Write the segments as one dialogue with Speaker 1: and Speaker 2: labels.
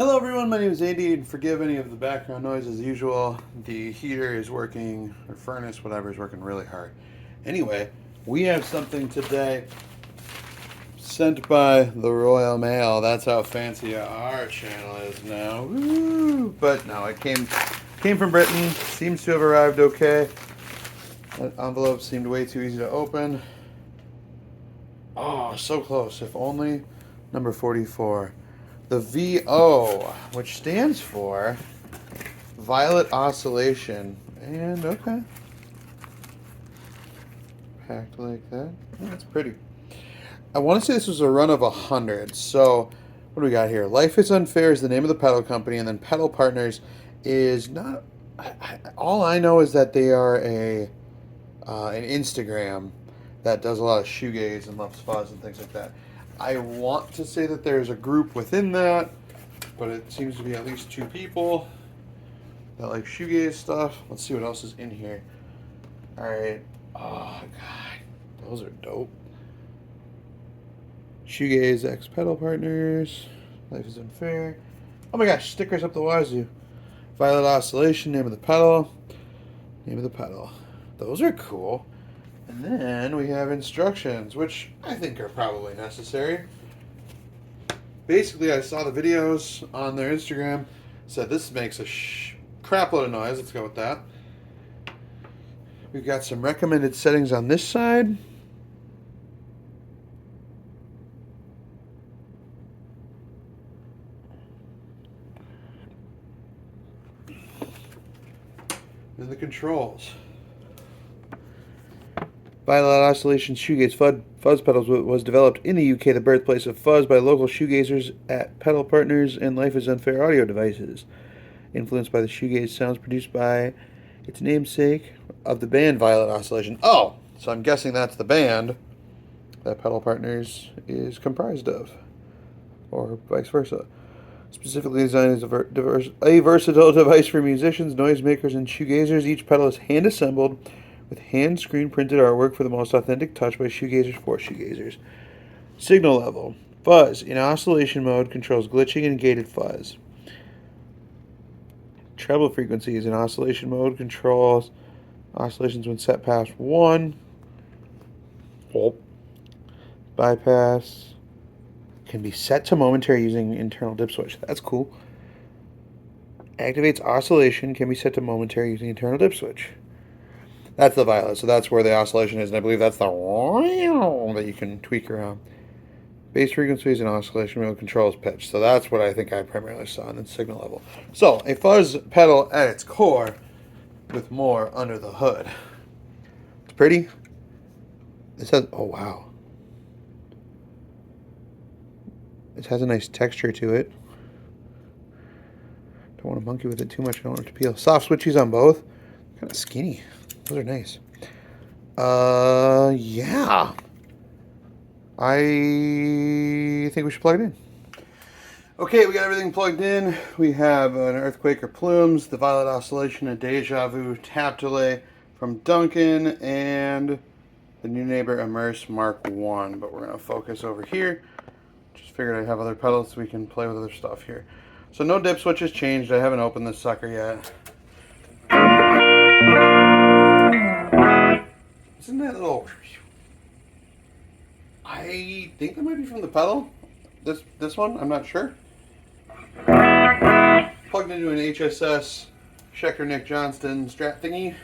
Speaker 1: Hello everyone, my name is Andy, and forgive any of the background noise as usual. The heater is working, or furnace, whatever, is working really hard. Anyway, we have something today sent by the Royal Mail. That's how fancy our channel is now. Woo! But no, it came from Britain. Seems to have arrived okay. That envelope seemed way too easy to open. Oh, so close. If only. Number 44. The VO, which stands for Violet Oscillation. And okay. Packed like that. Yeah, that's pretty. I want to say this was a run of 100. So, what do we got here? Life is Unfair is the name of the pedal company, and then Pedal Partners is not. All I know is that they are an Instagram that does a lot of shoegaze and loves fuzz and things like that. I want to say that there's a group within that, but it seems to be at least 2 people that like shoegaze stuff. Let's see what else is in here. Alright. Oh, God. Those are dope. Shoegaze X Pedal Partners. Life is Unfair. Oh my gosh, stickers up the wazoo. Violet Oscillation, name of the pedal. Name of the pedal. Those are cool. And then we have instructions, which I think are probably necessary. Basically, I saw the videos on their Instagram. Said this makes a crap load of noise. Let's go with that. We've got some recommended settings on this side. And the controls. Violet Oscillation Shoegaze Fuzz Pedals was developed in the UK, the birthplace of fuzz, by local shoegazers at Pedal Partners and Life is Unfair audio devices. Influenced by the shoegaze sounds produced by its namesake of the band Violet Oscillation. Oh, so I'm guessing that's the band that Pedal Partners is comprised of, or vice versa. Specifically designed as a versatile device for musicians, noisemakers, and shoegazers. Each pedal is hand-assembled with hand screen printed artwork for the most authentic touch by shoegazers for shoegazers. Signal level. Fuzz. In oscillation mode, controls glitching and gated fuzz. Treble frequencies. In oscillation mode, controls oscillations when set past 1. Bypass. Can be set to momentary using internal dip switch. That's cool. Activates oscillation. Can be set to momentary using internal dip switch. That's the violet, so that's where the oscillation is, and I believe that's the that you can tweak around. Bass frequencies and oscillation mode controls pitch, so that's what I think I primarily saw, and then signal level. So, a fuzz pedal at its core, with more under the hood. It's pretty. It says, oh wow. It has a nice texture to it. Don't want to monkey with it too much, I don't want it to peel. Soft switches on both. Kind of skinny. Those are nice. Yeah. I think we should plug it in. Okay, we got everything plugged in. We have an Earthquaker Plumes, the Violet Oscillation, a Deja Vu Tap Delay from Duncan, and the New Neighbor Immerse Mark 1. But we're going to focus over here. Just figured I'd have other pedals so we can play with other stuff here. So no dip switches changed. I haven't opened this sucker yet. Isn't that little... I think that might be from the pedal. This one, I'm not sure. Plugged into an HSS Schechter Nick Johnston Strat thingy.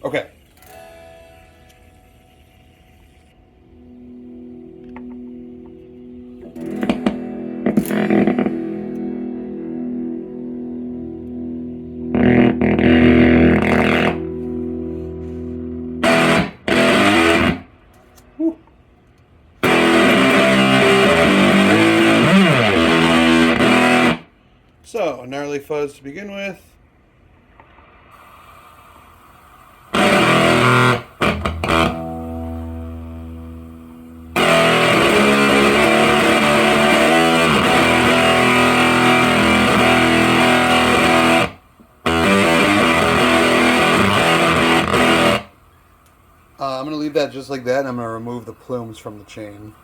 Speaker 1: Okay. So, gnarly fuzz to begin with. I'm going to leave that just like that, and I'm going to remove the plumes from the chain.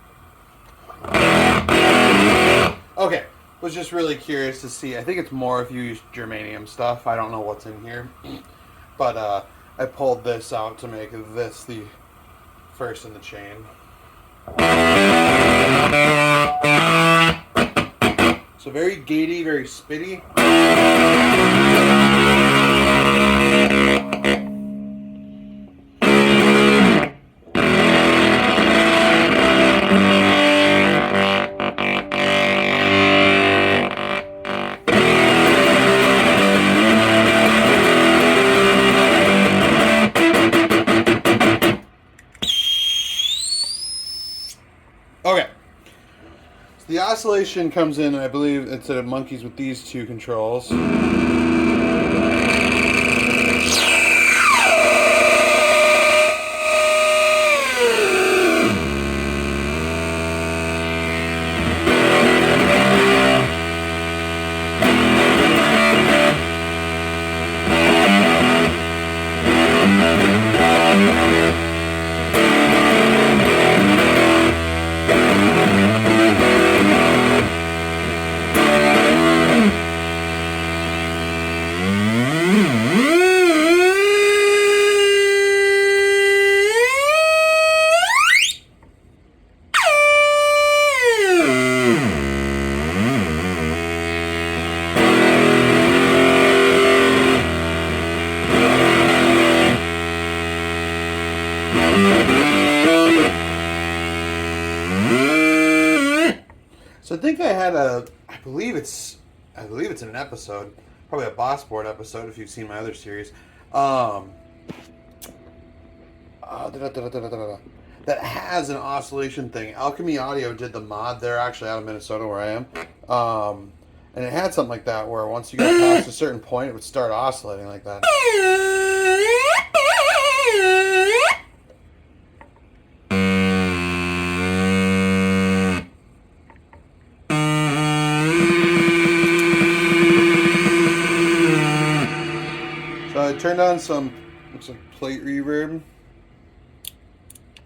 Speaker 1: Okay, was just really curious to see. I think it's more if you use germanium stuff. I don't know what's in here, but I pulled this out to make this the first in the chain. So very gatey, very spitty. Okay. So the oscillation comes in, I believe it's a monkeys with these two controls. So I think I had I believe it's in an episode, probably a Boss Board episode if you've seen my other series. That has an oscillation thing. Alchemy Audio did the mod. They're actually out of Minnesota where I am. And it had something like that where once you got past a certain point, it would start oscillating like that. So I turned on some, looks like plate reverb.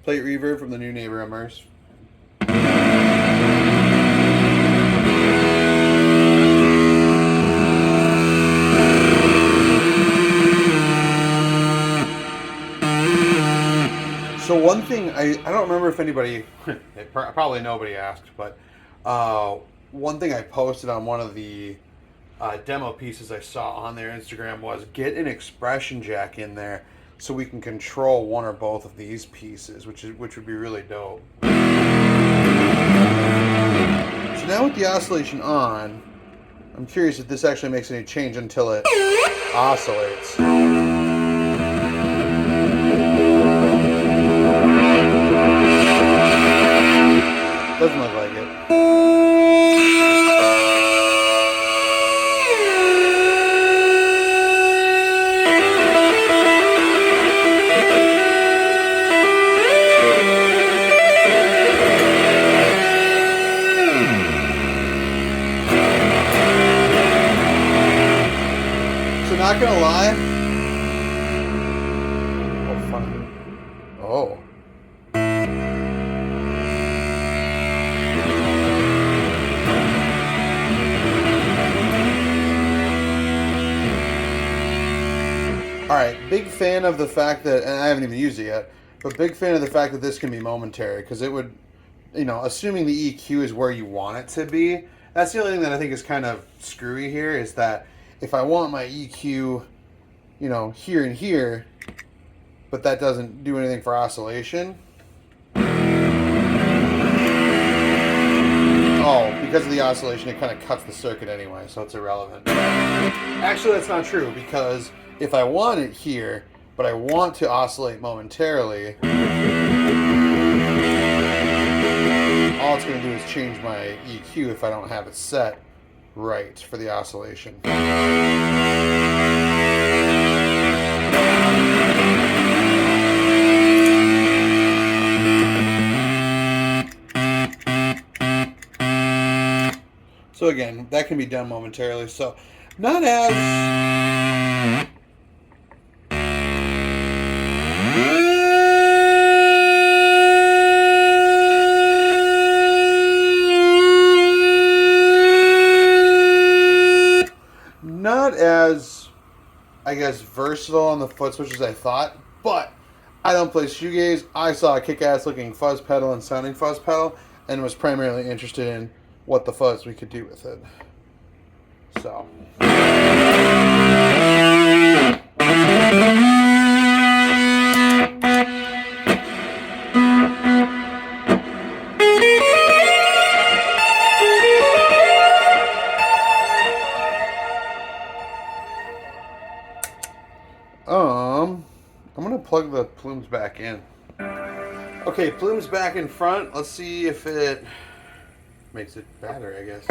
Speaker 1: Plate reverb from the new Neighbor Immerse. So one thing, I don't remember if anybody, probably nobody asked, but one thing I posted on one of the demo pieces I saw on their Instagram was get an expression jack in there so we can control one or both of these pieces, which would be really dope. So now with the oscillation on, I'm curious if this actually makes any change until it oscillates. Doesn't look like it. So not gonna lie. Oh, funny. Oh. Alright, big fan of the fact that, and I haven't even used it yet, but big fan of the fact that this can be momentary, because it would, assuming the EQ is where you want it to be, that's the only thing that I think is kind of screwy here, is that if I want my EQ, here and here, but that doesn't do anything for oscillation. Oh, because of the oscillation, it kind of cuts the circuit anyway, so it's irrelevant. Actually, that's not true, because if I want it here, but I want to oscillate momentarily, all it's going to do is change my EQ if I don't have it set right for the oscillation. So again, that can be done momentarily. So not as... I guess, versatile on the foot switch as I thought, but I don't play shoegaze. I saw a kick-ass looking fuzz pedal and sounding fuzz pedal and was primarily interested in what the fuzz we could do with it. So. I'm gonna plug the plumes back in. Okay, plumes back in front. Let's see if it makes it better, I guess.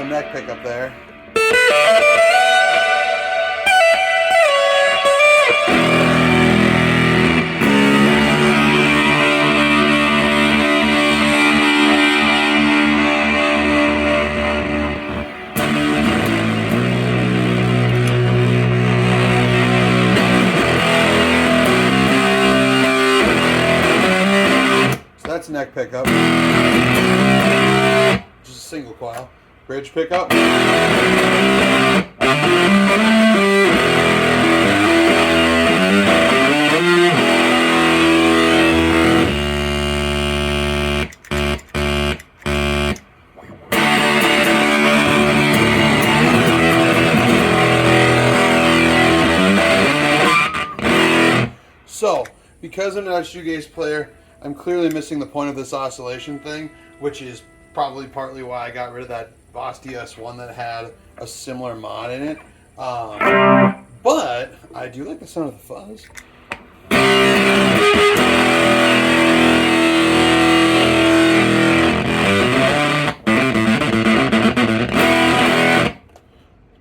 Speaker 1: Neck pickup there. So that's neck pickup. Just a single coil. Bridge pickup. So, because I'm not a shoegaze player, I'm clearly missing the point of this oscillation thing, which is probably partly why I got rid of that Boss DS1 that had a similar mod in it. But I do like the sound of the fuzz.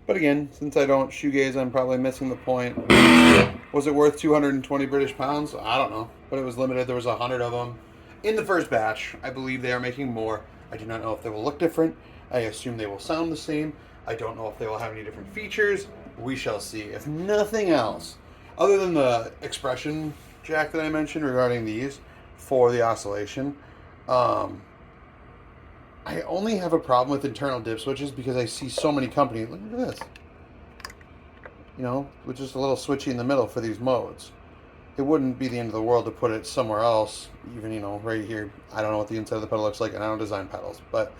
Speaker 1: But again, since I don't shoegaze, I'm probably missing the point. Was it worth 220 British pounds? I don't know, but it was limited. There was 100 of them in the first batch. I believe they are making more. I do not know if they will look different. I assume they will sound the same. I don't know if they will have any different features. We shall see. If nothing else, other than the expression jack that I mentioned regarding these for the oscillation, I only have a problem with internal dip switches because I see so many companies. Look at this. You know, with just a little switchy in the middle for these modes. It wouldn't be the end of the world to put it somewhere else, even, you know, right here. I don't know what the inside of the pedal looks like, and I don't design pedals, but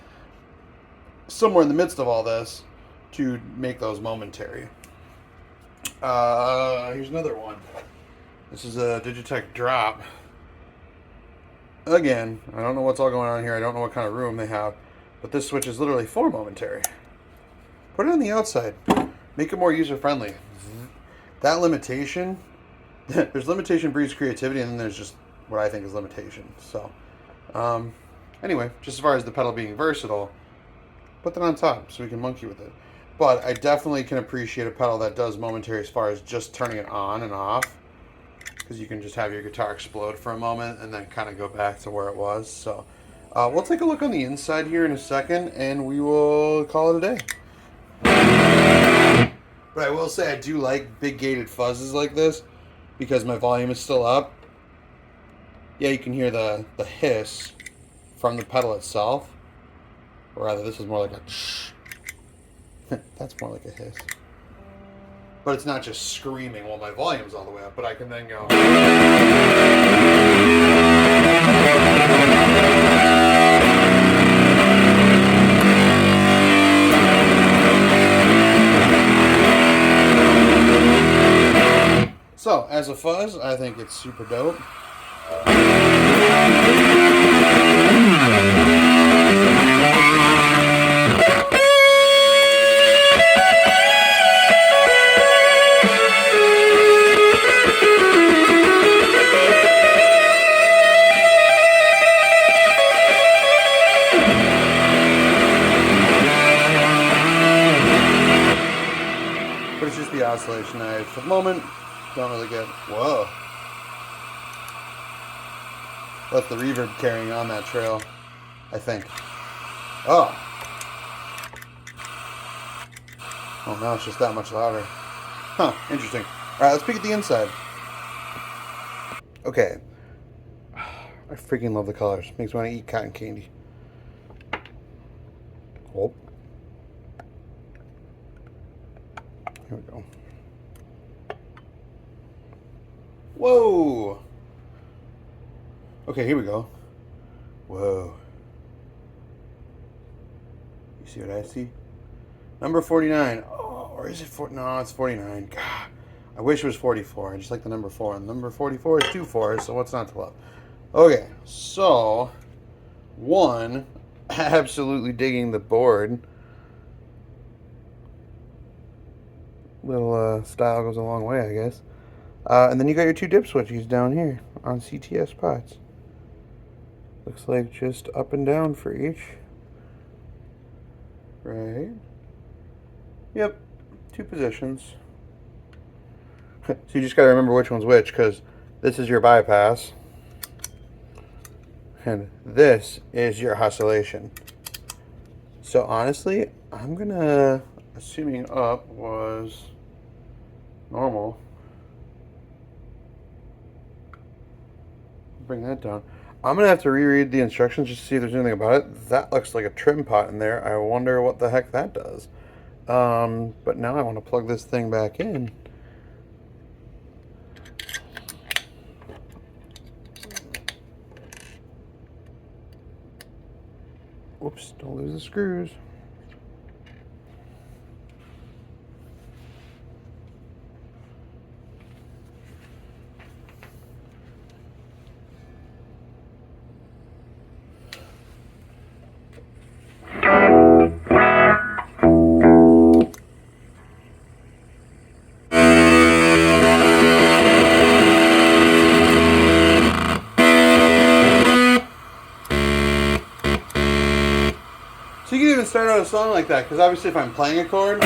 Speaker 1: somewhere in the midst of all this to make those momentary. Here's another one. This is a Digitech drop. Again, I don't know what's all going on here. I don't know what kind of room they have, but this switch is literally for momentary. Put it on the outside. Make it more user-friendly. That limitation, there's limitation breeds creativity, and then there's just what I think is limitation. So, anyway, just as far as the pedal being versatile, put that on top so we can monkey with it. But I definitely can appreciate a pedal that does momentary as far as just turning it on and off, because you can just have your guitar explode for a moment and then kind of go back to where it was. So we'll take a look on the inside here in a second, and we will call it a day. But I will say I do like big gated fuzzes like this because my volume is still up. Yeah, you can hear the hiss from the pedal itself. Or rather, this is more like a that's more like a hiss. But it's not just screaming while my volume's all the way up, but I can then go. So, as a fuzz, I think it's super dope. for the moment. Don't really get... Whoa. That's the reverb carrying on that trail, I think. Oh. Oh, now it's just that much louder. Huh, interesting. Alright, let's peek at the inside. Okay. I freaking love the colors. Makes me want to eat cotton candy. Oh. Here we go. Whoa! Okay, here we go. Whoa. You see what I see? Number 49. Oh, or is it 40? No, it's 49. God, I wish it was 44. I just like the number 4. And number 44 is 2 4s, so what's not to love? Okay, so... 1, absolutely digging the board. Little style goes a long way, I guess. And then you got your 2 dip switches down here on CTS pots. Looks like just up and down for each. Right. Yep, 2 positions. So you just gotta remember which one's which, because this is your bypass. And this is your oscillation. So honestly, I'm gonna, assuming up was normal, bring that down. I'm gonna have to reread the instructions just to see if there's anything about it. That looks like a trim pot in there. I wonder what the heck that does. But now I want to plug this thing back in. Whoops, don't lose the screws. So you can even start out a song like that, because obviously if I'm playing a chord,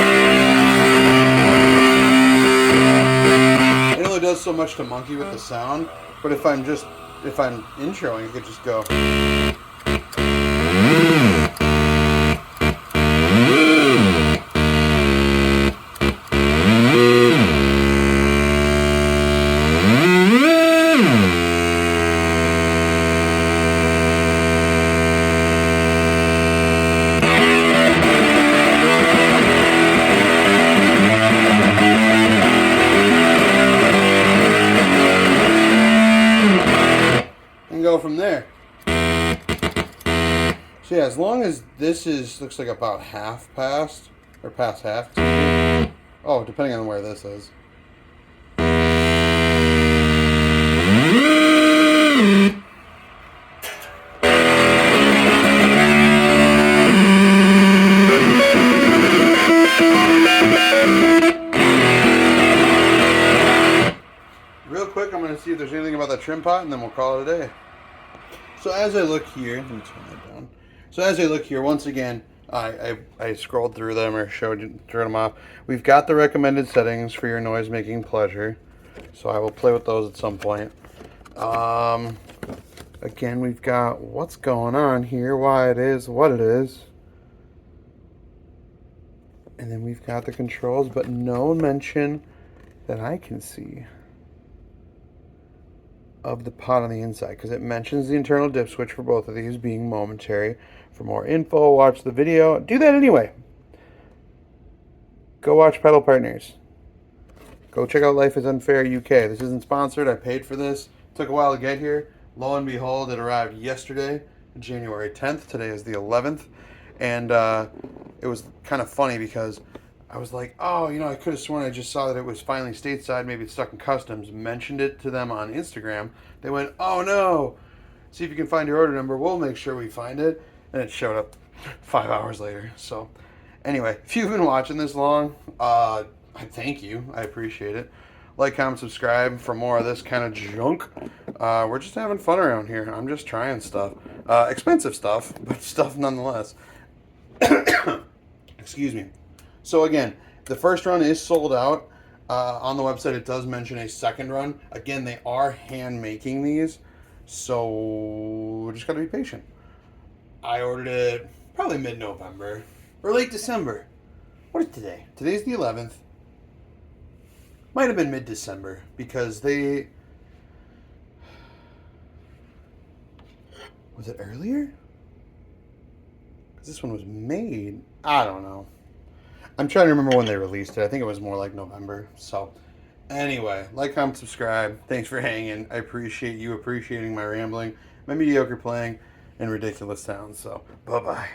Speaker 1: it only does so much to monkey with the sound, but if I'm introing, you could just go. Go from there. So yeah, as long as this looks like about half past, or past half. Oh, depending on where this is. Real quick, I'm going to see if there's anything about that trim pot, and then we'll call it a day. So as I look here, let me turn that down. So as I look here, once again, I scrolled through them or turned them off. We've got the recommended settings for your noise making pleasure. So I will play with those at some point. Again, we've got what's going on here, why it is, what it is. And then we've got the controls, but no mention that I can see of the pot on the inside, because it mentions the internal dip switch for both of these being momentary. For more info, watch the video. Do that anyway. Go watch Pedal Partners. Go check out Life is Unfair UK. This isn't sponsored. I paid for this. It took a while to get here. Lo and behold, it arrived yesterday, January 10th. Today is the 11th. And it was kind of funny because I was like, oh, you know, I could have sworn I just saw that it was finally stateside. Maybe it's stuck in customs. Mentioned it to them on Instagram. They went, oh, no. See if you can find your order number. We'll make sure we find it. And it showed up 5 hours later. So anyway, if you've been watching this long, I thank you. I appreciate it. Like, comment, subscribe for more of this kind of junk. We're just having fun around here. I'm just trying stuff. Expensive stuff, but stuff nonetheless. Excuse me. So again, the first run is sold out. On the website, it does mention a second run. Again, they are hand making these, so we just got to be patient. I ordered it probably mid-November or late December. What is today? Today's the 11th. Might have been mid-December because they... Was it earlier? Because this one was made... I don't know. I'm trying to remember when they released it. I think it was more like November. So, anyway, like, comment, subscribe. Thanks for hanging. I appreciate you appreciating my rambling, my mediocre playing, and ridiculous sounds. So, bye-bye.